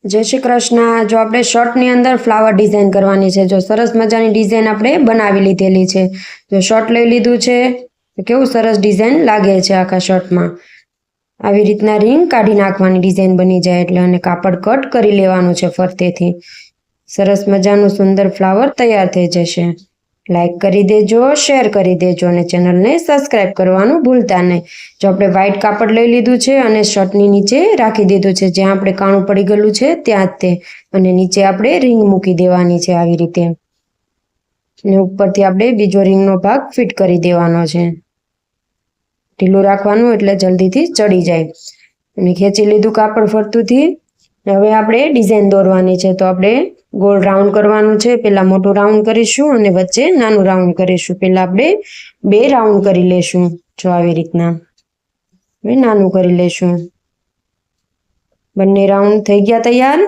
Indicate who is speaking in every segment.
Speaker 1: जय श्री कृष्ण। जो આપણે શર્ટની અંદર ફ્લાવર ડિઝાઇન કરવાની છે, જો સરસ મજાની ડિઝાઇન આપણે બનાવી લીધેલી છે। જો શર્ટ લઈ લીધું છે તો કેવું સરસ ડિઝાઇન લાગે છે આખા શર્ટમાં। આવી રીતના રિંગ કાઢી નાખવાની ડિઝાઇન બની જાય એટલે, અને કાપડ કટ કરી લેવાનું છે ફરતેથી। સરસ મજાનું સુંદર ફ્લાવર તૈયાર થઈ જશે। લાઈક કરી દેજો, શેર કરી દેજો અને ચેનલને સબસ્ક્રાઇબ કરવાનું ભૂલતા નહીં। જો આપણે વ્હાઇટ કાપડ લઈ લીધું છે અને શર્ટની નીચે રાખી દીધું છે, જ્યાં આપણે કાણું પડી ગયેલું છે ત્યાં જ તે, અને નીચે આપણે રિંગ મૂકી દેવાની છે આવી રીતે, અને ઉપરથી આપણે બીજો રિંગનો ભાગ ફિટ કરી દેવાનો છે। ઢીલું રાખવાનું એટલે જલ્દીથી ચડી જાય। અને ખેંચી લીધું કાપડ ફરતુંથી। હવે આપણે ડિઝાઇન દોરવાની છે, તો આપણે ગોળ રાઉન્ડ કરવાનું છે। પહેલાં મોટું રાઉન્ડ કરીશું અને વચ્ચે નાનું રાઉન્ડ કરીશું। પહેલાં આપણે 2 રાઉન્ડ કરી લેશું, જો આવી રીતના હવે નાનું કરી લેશું। બંને રાઉન્ડ થઈ ગયા તૈયાર,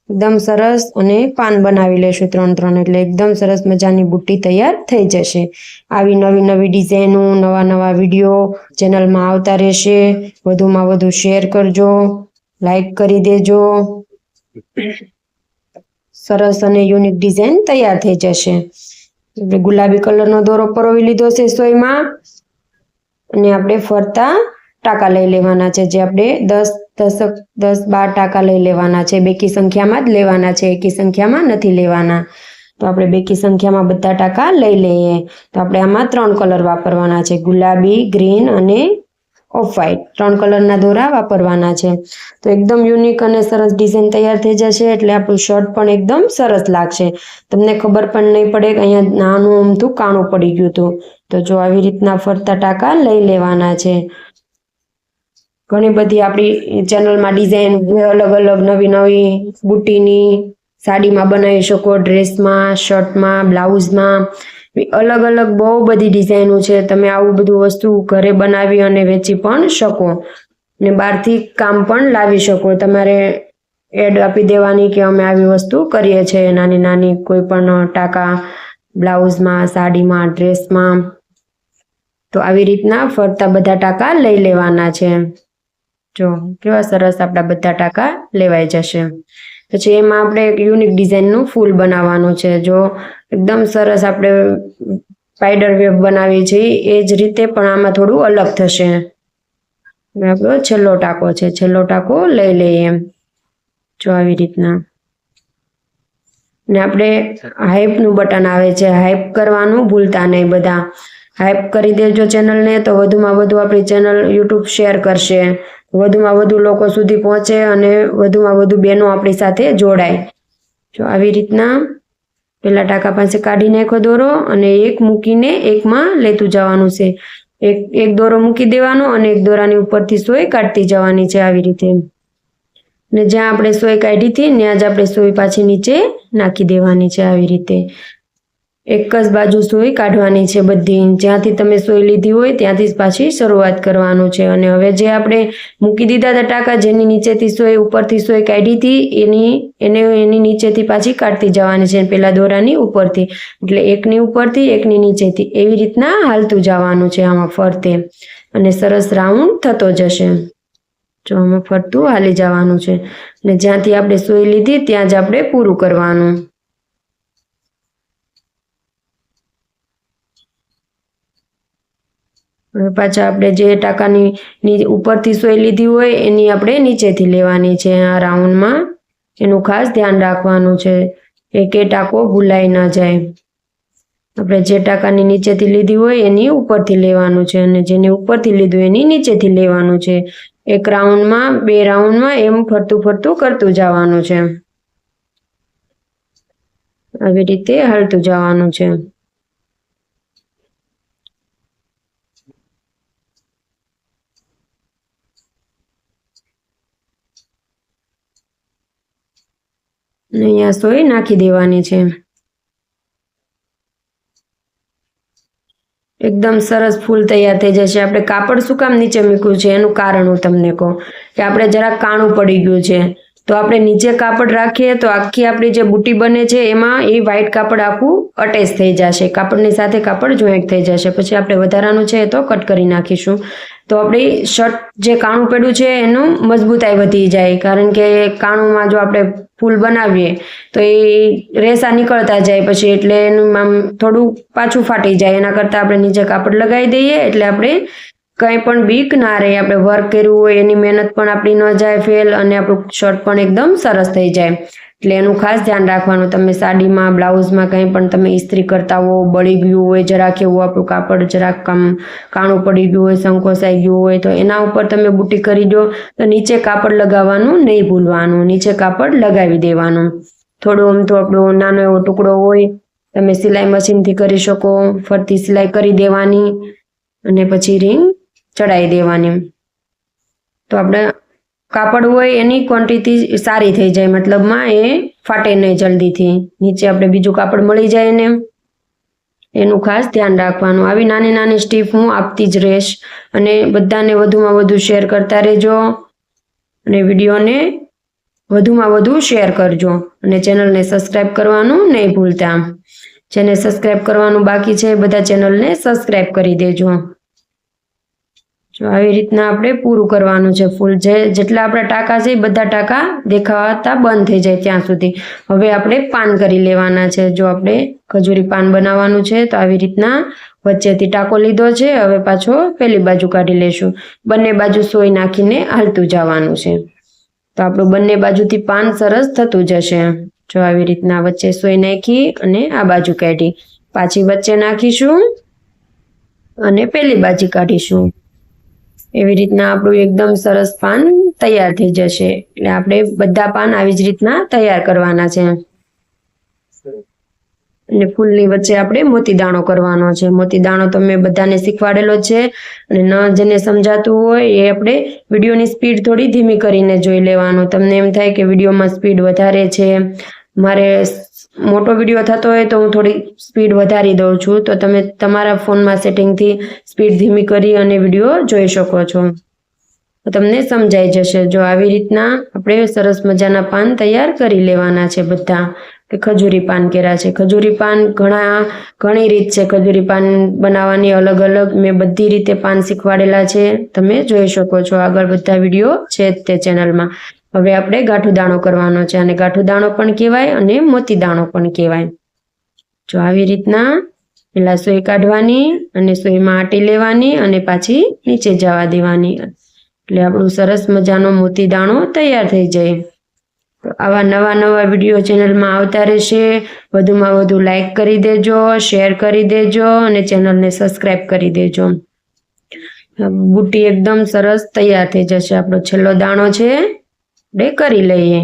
Speaker 1: એકદમ સરસ। અને પાન બનાવી લેશું 3-3, એટલે એકદમ સરસ મજાની બુટ્ટી તૈયાર થઈ જશે। આવી નવી નવી ડિઝાઇનો, નવા નવા વિડીયો ચેનલમાં આવતા રહેશે। વધુમાં વધુ શેર કરજો, લાઈક કરી દેજો। સરસ અને યુનિક ડિઝાઇન તૈયાર થઈ જશે। આપણે ગુલાબી કલરનો દોરો પરોવી લીધો છે સોયમાં, અને આપણે ફરતા ટાંકા લઈ લેવાના છે, જે આપણે 10-12 ટાંકા લઈ લેવાના છે। બેકી સંખ્યામાં જ લેવાના છે, એકી સંખ્યામાં નથી લેવાના। તો આપણે બેકી સંખ્યામાં બધા ટાંકા લઈ લઈએ। તો આપણે આમાં 3 કલર વાપરવાના છે, ગુલાબી, ગ્રીન અને ઓફ વ્હાઇટ। 3 કલરના દોરા વાપરવાના છે। તો એકદમ યુનિક અને સરસ ડિઝાઇન તૈયાર થઈ જશે, એટલે આપણું શર્ટ પણ એકદમ સરસ લાગશે। તમને ખબર પણ નહીં પડે કે અહીંયા નાનું અમથું કાણું પડી ગયું હતું। તો જો આવી રીતના ફરતા ટાંકા લઈ લેવાના છે। ઘણી બધી આપણી ચેનલમાં ડિઝાઇન અલગ અલગ નવી નવી બુટ્ટીની સાડીમાં બનાવી શકો, ડ્રેસમાં, શર્ટમાં, બ્લાઉઝમાં, અલગ અલગ બહુ બધી ડિઝાઇનો છે। તમે આવું બધું વસ્તુ ઘરે બનાવી અને વેચી પણ શકો, ને બહારથી કામ પણ લાવી શકો। તમારે એડ આપી દેવાની કે અમે આવી વસ્તુ કરીએ છીએ, નાની નાની કોઈ પણ ટાંકા બ્લાઉઝમાં, સાડીમાં, ડ્રેસમાં। તો આવી રીતના ફરતા બધા ટાંકા લઈ લેવાના છે। જો કેવા સરસ આપણા બધા ટાંકા લેવાઈ જશે। પછી એમાં આપણે એક યુનિક ડિઝાઇનનું ફૂલ બનાવવાનું છે। જો એકદમ સરસ આપણે સ્પાઈડર વેબ બનાવી છે એ જ રીતે, પણ આમાં થોડું અલગ થશે। આપણો છેલ્લો ટાંકો છે, છેલ્લો ટાંકો લઈ લઈએ જો આવી રીતના। ને આપણે હાઈપનું બટન આવે છે, હાઈપ કરવાનું ભૂલતા નહીં બધા। હાઈપ કરી દેજો ચેનલને, તો વધુમાં વધુ આપણી ચેનલ યુટ્યુબ શેર કરશે, વધુમાં વધુ લોકો સુધી પહોંચે અને વધુમાં વધુ બહેનો આપણી સાથે જોડાય। જો આવી રીતના પહેલાં ટાંકા પાસે કાઢી નાખો દોરો, અને એક મૂકીને એકમાં લેતું જવાનું છે। એક દોરો મૂકી દેવાનો અને એક દોરાની ઉપરથી સોય કાઢતી જવાની છે આવી રીતે, ને જ્યાં આપણે સોય કાઢી હતી ત્યાં જ આપણે સોય પાછી નીચે નાખી દેવાની છે આવી રીતે। એક જ બાજુ સોય કાઢવાની છે બધી, જ્યાંથી તમે સોય લીધી હોય ત્યાંથી જ પાછી શરૂઆત કરવાનું છે। અને હવે જે આપણે મૂકી દીધા હતા ટાંકા, જેની નીચેથી સોય ઉપરથી સોય કાઢી હતી એની નીચેથી પાછી કાઢતી જવાની છે, પહેલાં દોરાની ઉપરથી, એટલે એકની ઉપરથી એકની નીચેથી એવી રીતના હાલતું જવાનું છે આમાં ફરતે, અને સરસ રાઉન્ડ થતો જશે। જો આમાં ફરતું હાલી જવાનું છે, અને જ્યાંથી આપણે સોય લીધી ત્યાં જ આપણે પૂરું કરવાનું। હવે પાછા આપણે જે ટાંકાની ઉપરથી સોય લીધી હોય એની આપણે નીચેથી લેવાની છે આ રાઉન્ડમાં, એનું ખાસ ધ્યાન રાખવાનું છે, એકે ટાંકો ભૂલાઈ ન જાય। આપણે જે ટાંકાની નીચેથી લીધી હોય એની ઉપરથી લેવાનું છે, અને જેની ઉપરથી લીધું એની નીચેથી લેવાનું છે। એક રાઉન્ડમાં 2 રાઉન્ડમાં એમ ફરતું ફરતું કરતું જવાનું છે, આવી રીતે હાલતું જવાનું છે। અહીંયા સોય નાખી દેવાની છે। એકદમ સરસ ફૂલ તૈયાર થઈ જશે। આપણે કાપડ શું કામ નીચે મૂક્યું છે એનું કારણ હું તમને કહું, કે આપણે જરાક કાણું પડી ગયું છે, તો આપણે નીચે કાપડ રાખીએ તો આખી આપણી જે બુટી બને છે એમાં એ વ્હાઈટ કાપડ આખું અટેચ થઈ જશે, કાપડની સાથે કાપડ જોઈન્ટ થઈ જશે. પછી આપણે વધારાનું છે તો કટ કરી નાખીશું. તો આપણી શર્ટ જે કાણું પડ્યું છે એનું મજબૂતાઈ વધી જાય, કારણ કે કાણુંમાં જો આપણે ફૂલ બનાવીએ તો એ રેસા નીકળતા જાય પછી, એટલે એનું આમ થોડું પાછું ફાટી જાય. એના કરતાં આપણે નીચે કાપડ લગાવી દઈએ એટલે આપણે કંઈ પણ બીક ના રહે. આપણે વર્ક કર્યું હોય એની મહેનત પણ આપણી ન જાય ફેલ, અને આપણું શર્ટ પણ એકદમ સરસ થઈ જાય. એટલે એનું ખાસ ધ્યાન રાખવાનું. તમે સાડીમાં, બ્લાઉઝમાં કંઈ પણ તમે ઇસ્ત્રી કરતા હો, બળી ગયું હોય જરાક એવું આપણું કાપડ, જરાક કાણું પડી ગયું હોય, સંકોચાઈ ગયું હોય, તો એના ઉપર તમે બુટી કરી દો તો નીચે કાપડ લગાવવાનું નહીં ભૂલવાનું. નીચે કાપડ લગાવી દેવાનું. થોડું આમ તો આપણો નાનો એવો ટુકડો હોય, તમે સિલાઈ મશીનથી કરી શકો, ફરતી સિલાઈ કરી દેવાની અને પછી રીંગ ચડાવી દેવાની. તો આપણે કાપડ હોય એની ક્વોન્ટિટી સારી થઈ જાય, મતલબમાં એ ફાટે નહીં જલ્દીથી. નીચે આપણે બીજું કાપડ મળી જાય ને, એનું ખાસ ધ્યાન રાખવાનું. આવી નાની નાની સ્ટીપ હું આપતી જ રહીશ, અને બધાને વધુમાં વધુ શેર કરતા રહેજો, અને વિડીયોને વધુમાં વધુ શેર કરજો, અને ચેનલને સબસ્ક્રાઈબ કરવાનું નહીં ભૂલતા. જેને સબસ્ક્રાઈબ કરવાનું બાકી છે બધા ચેનલને સબસ્ક્રાઈબ કરી દેજો. જો આવી રીતના આપણે પૂરું કરવાનું છે ફૂલ. જેટલા આપણા ટાંકા છે એ બધા ટાંકા દેખાતા બંધ થઈ જાય ત્યાં સુધી. હવે આપણે પાન કરી લેવાના છે. જો આપણે ખજૂરી પાન બનાવવાનું છે તો આવી રીતના વચ્ચેથી ટાંકો લીધો છે, હવે પાછો પેલી બાજુ કાઢી લેશું. બંને બાજુ સોય નાખીને હાલતું જવાનું છે, તો આપણું બંને બાજુથી પાન સરસ થતું જશે. જો આવી રીતના વચ્ચે સોય નાખી અને આ બાજુ કાઢી, પાછી વચ્ચે નાખીશું અને પેલી બાજુ કાઢીશું. એવી રીતના આપણું એકદમ સરસ પાન તૈયાર થઈ જશે. એટલે આપણે બધા પાન આવી જ રીતના તૈયાર કરવાના છે. અને ફૂલની વચ્ચે આપણે મોતી દાણો કરવાનો છે. મોતી દાણો તો મેં બધાને શીખવાડેલો છે, અને ન જેને સમજાતું હોય એ આપણે વિડીયોની સ્પીડ થોડી ધીમી કરીને જોઈ લેવાનું. તમને એમ થાય કે વિડીયોમાં સ્પીડ વધારે છે, મારે મોટો વિડીયો થતો હોય તો હું થોડી સ્પીડ વધારી દઉં છું, તો તમે તમારા ફોનમાં સેટિંગથી સ્પીડ ધીમી કરી અને વિડીયો જોઈ શકો છો, તો તમને સમજાઈ જશે. જો આવી રીતના આપણે સરસ મજાના પાન તૈયાર કરી લેવાના છે બધા. કે ખજૂરી પાન કર્યા છે. ખજૂરી પાન ઘણી રીત છે ખજૂરી પાન બનાવવાની, અલગ અલગ મેં બધી રીતે પાન શીખવાડેલા છે, તમે જોઈ શકો છો. આગળ બધા વિડીયો છે તે ચેનલમાં. હવે આપણે ગાંઠું દાણો કરવાનો છે, અને ગાંઠું દાણો પણ કહેવાય અને મોતી દાણો પણ કહેવાય. જો આવી રીતના પેલા સોય કાઢવાની અને સોયમાં આટી લેવાની અને પાછી નીચે જવા દેવાની, એટલે આપણું સરસ મજાનો મોતી દાણો તૈયાર થઈ જાય. તો આવા નવા નવા વિડીયો ચેનલમાં આવતા રહેશે. વધુમાં વધુ લાઈક કરી દેજો, શેર કરી દેજો, અને ચેનલને સબસ્ક્રાઈબ કરી દેજો. બુટ્ટી એકદમ સરસ તૈયાર થઈ જશે. આપણો છેલ્લો દાણો છે આપણે કરી લઈએ.